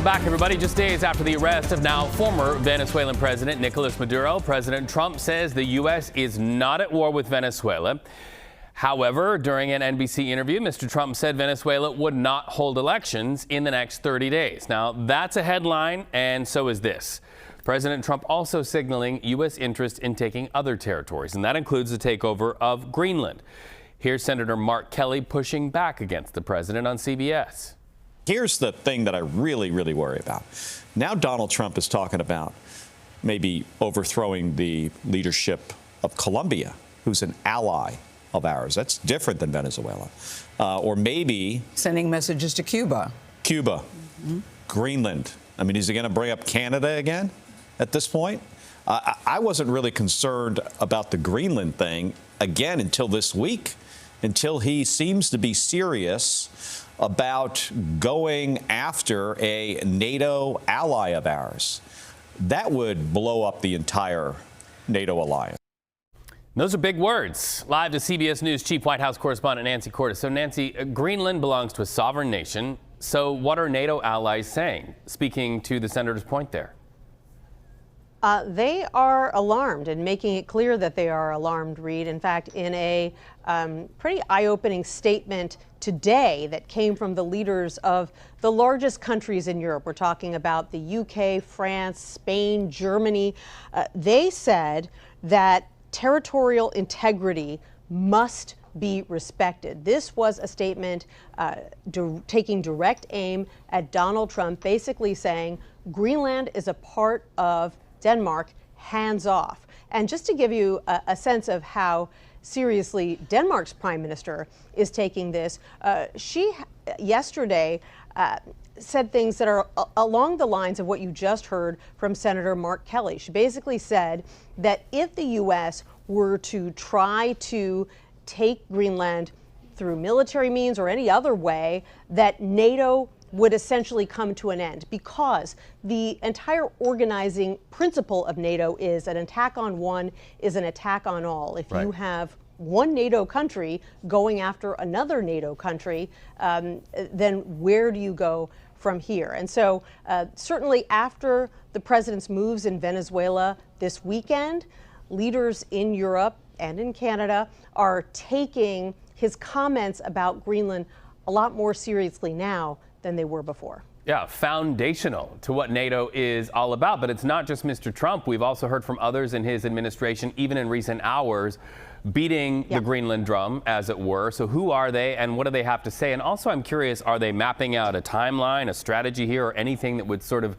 back, everybody. Just days after the arrest of now former Venezuelan President Nicolas Maduro, President Trump says the U.S. is not at war with Venezuela. However, during an NBC interview, Mr. Trump said Venezuela would not hold elections in the next 30 days. Now, that's a headline, and so is this. President Trump also signaling U.S. interest in taking other territories, and that includes the takeover of Greenland. Here's Senator Mark Kelly pushing back against the president on CBS. Here's the thing that I really worry about. Now Donald Trump is talking about maybe overthrowing the leadership of Colombia, who's an ally of ours. That's different than Venezuela. Or maybe sending messages to Cuba. Greenland. I mean, is he going to bring up Canada again at this point? I wasn't really concerned about the Greenland thing, again, until this week, until he seems to be serious about going after a NATO ally of ours. That would blow up the entire NATO alliance. Those are big words. Live to CBS News Chief White House correspondent Nancy Cordes. So, Nancy, Greenland belongs to a sovereign nation. So what are NATO allies saying? Speaking to the senator's point there. They are alarmed and making it clear that they are alarmed, Reed. In fact, in a pretty eye-opening statement today that came from the leaders of the largest countries in Europe, we're talking about the UK, France, Spain, Germany, they said that territorial integrity must be respected. This was a statement taking direct aim at Donald Trump, basically saying Greenland is a part of Denmark, hands off. And just to give you a sense of how seriously Denmark's prime minister is taking this, she yesterday said things that are along the lines of what you just heard from Senator Mark Kelly. She basically said that if the U.S. were to try to take Greenland through military means or any other way, that NATO would essentially come to an end, because the entire organizing principle of NATO is an attack on one is an attack on all. If you have one NATO country going after another NATO country, then where do you go from here? And so certainly after the president's moves in Venezuela this weekend, leaders in Europe and in Canada are taking his comments about Greenland a lot more seriously now than they were before. Yeah, foundational to what NATO is all about. But it's not just Mr. Trump. We've also heard from others in his administration, even in recent hours, beating the Greenland drum, as it were. So who are they and what do they have to say? And also, I'm curious, are they mapping out a timeline, a strategy here, or anything that would sort of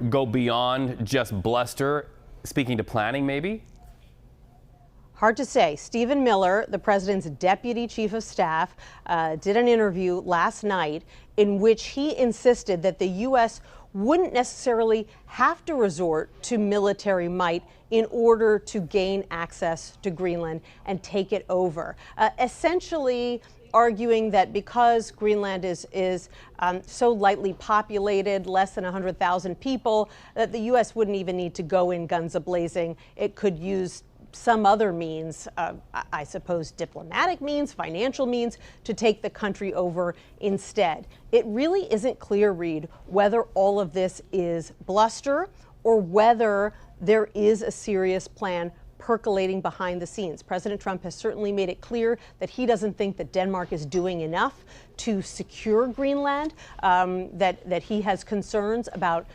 go beyond just bluster, speaking to planning maybe? Hard to say. Stephen Miller, the president's deputy chief of staff, did an interview last night in which he insisted that the U.S. wouldn't necessarily have to resort to military might in order to gain access to Greenland and take it over. Essentially arguing that because Greenland is so lightly populated, less than 100,000 people, that the U.S. wouldn't even need to go in guns a-blazing. It could use some other means, I suppose diplomatic means, financial means, to take the country over instead. It really isn't clear, Reed, whether all of this is bluster or whether there is a serious plan percolating behind the scenes. President Trump has certainly made it clear that he doesn't think that Denmark is doing enough to secure Greenland, that he has concerns about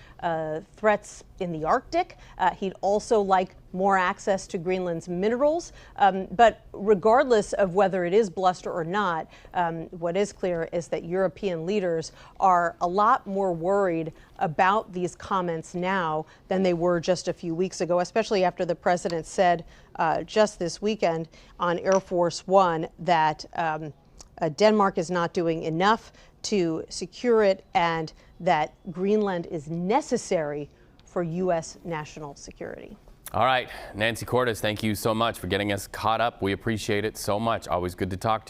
threats in the Arctic. He'd also like more access to Greenland's minerals. But regardless of whether it is bluster or not, what is clear is that European leaders are a lot more worried about these comments now than they were just a few weeks ago, especially after the president said just this weekend on Air Force One that Denmark is not doing enough to secure it and that Greenland is necessary for U.S. national security. All right, Nancy Cordes, thank you so much for getting us caught up. We appreciate it so much. Always good to talk to you.